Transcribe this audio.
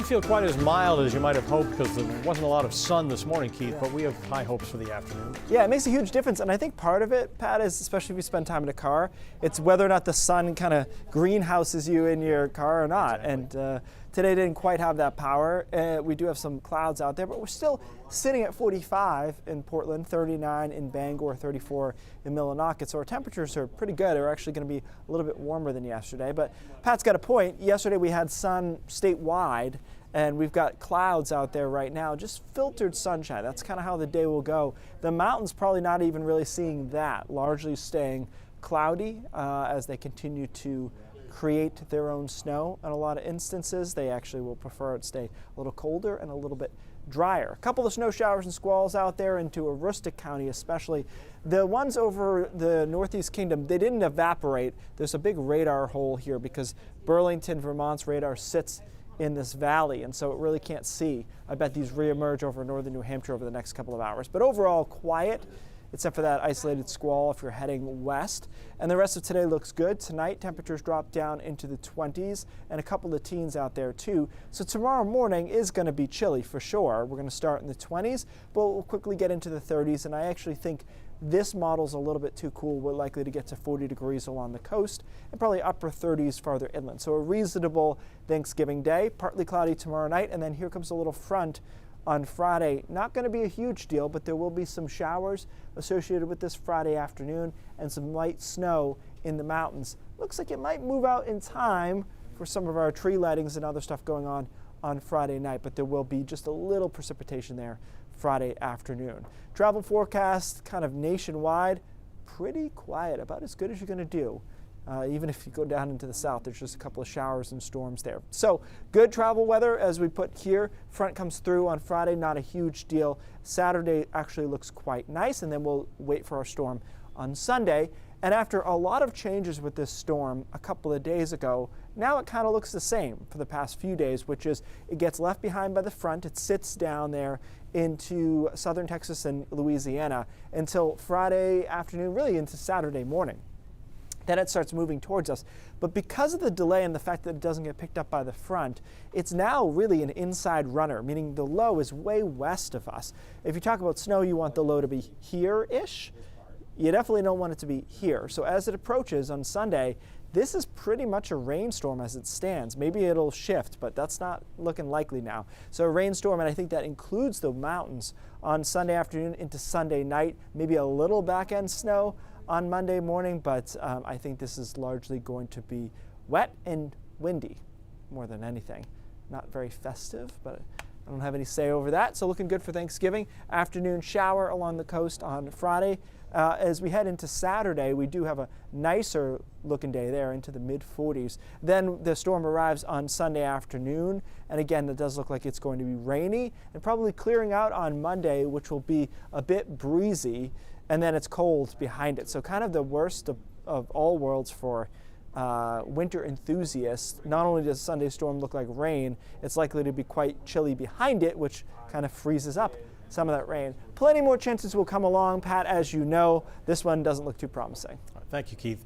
didn't feel quite as mild as you might have hoped because there wasn't a lot of sun this morning, Keith, but we have high hopes for the afternoon. Yeah, it makes a huge difference, and I think part of it, Pat, is especially if you spend time in a car, it's whether or not the sun kind of greenhouses you in your car or not. Exactly. And today didn't quite have that power. We do have some clouds out there, but we're still sitting at 45 in Portland, 39 in Bangor, 34 in Millinocket. So our temperatures are pretty good. They're actually going to be a little bit warmer than yesterday. But Pat's got a point. Yesterday we had sun statewide, and we've got clouds out there right now, just filtered sunshine. That's kind of how the day will go. The mountains probably not even really seeing that, largely staying cloudy as they continue to create their own snow. In a lot of instances, they actually will prefer it stay a little colder and a little bit drier. A couple of snow showers and squalls out there into Aroostook County especially. The ones over the Northeast Kingdom, they didn't evaporate. There's a big radar hole here because Burlington, Vermont's radar sits in this valley, and so it really can't see. I bet these reemerge over northern New Hampshire over the next couple of hours. But overall, quiet, except for that isolated squall if you're heading west. And the rest of today looks good. Tonight, temperatures drop down into the 20s and a couple of teens out there too. So tomorrow morning is going to be chilly for sure. We're going to start in the 20s, but we'll quickly get into the 30s. And I actually think this model's a little bit too cool. We're likely to get to 40 degrees along the coast and probably upper 30s farther inland. So a reasonable Thanksgiving day, partly cloudy tomorrow night, and then here comes a little front on Friday. Not going to be a huge deal, but there will be some showers associated with this Friday afternoon and some light snow in the mountains. Looks like it might move out in time for some of our tree lightings and other stuff going on Friday night, but there will be just a little precipitation there Friday afternoon. Travel forecast kind of nationwide, pretty quiet, about as good as you're going to do. Even if you go down into the south, there's just a couple of showers and storms there. So good travel weather as we put here. Front comes through on Friday, not a huge deal. Saturday actually looks quite nice, and then we'll wait for our storm on Sunday. And after a lot of changes with this storm a couple of days ago, now it kind of looks the same for the past few days, which is it gets left behind by the front. It sits down there into southern Texas and Louisiana until Friday afternoon, really into Saturday morning. Then it starts moving towards us. But because of the delay and the fact that it doesn't get picked up by the front, it's now really an inside runner, meaning the low is way west of us. If you talk about snow, you want the low to be here-ish. You definitely don't want it to be here. So as it approaches on Sunday, this is pretty much a rainstorm as it stands. Maybe it'll shift, but that's not looking likely now. So a rainstorm, and I think that includes the mountains on Sunday afternoon into Sunday night, maybe a little back-end snow on Monday morning, but I think this is largely going to be wet and windy more than anything. Not very festive, but I don't have any say over that. So looking good for Thanksgiving. Afternoon shower along the coast on Friday. As we head into Saturday, we do have a nicer looking day there into the mid 40s. Then the storm arrives on Sunday afternoon, and again, it does look like it's going to be rainy and probably clearing out on Monday, which will be a bit breezy, and then it's cold behind it. So kind of the worst of all worlds for winter enthusiasts. Not only does Sunday storm look like rain, it's likely to be quite chilly behind it, which kind of freezes up some of that rain. Plenty more chances will come along, Pat, as you know. This one doesn't look too promising. All right, thank you, Keith.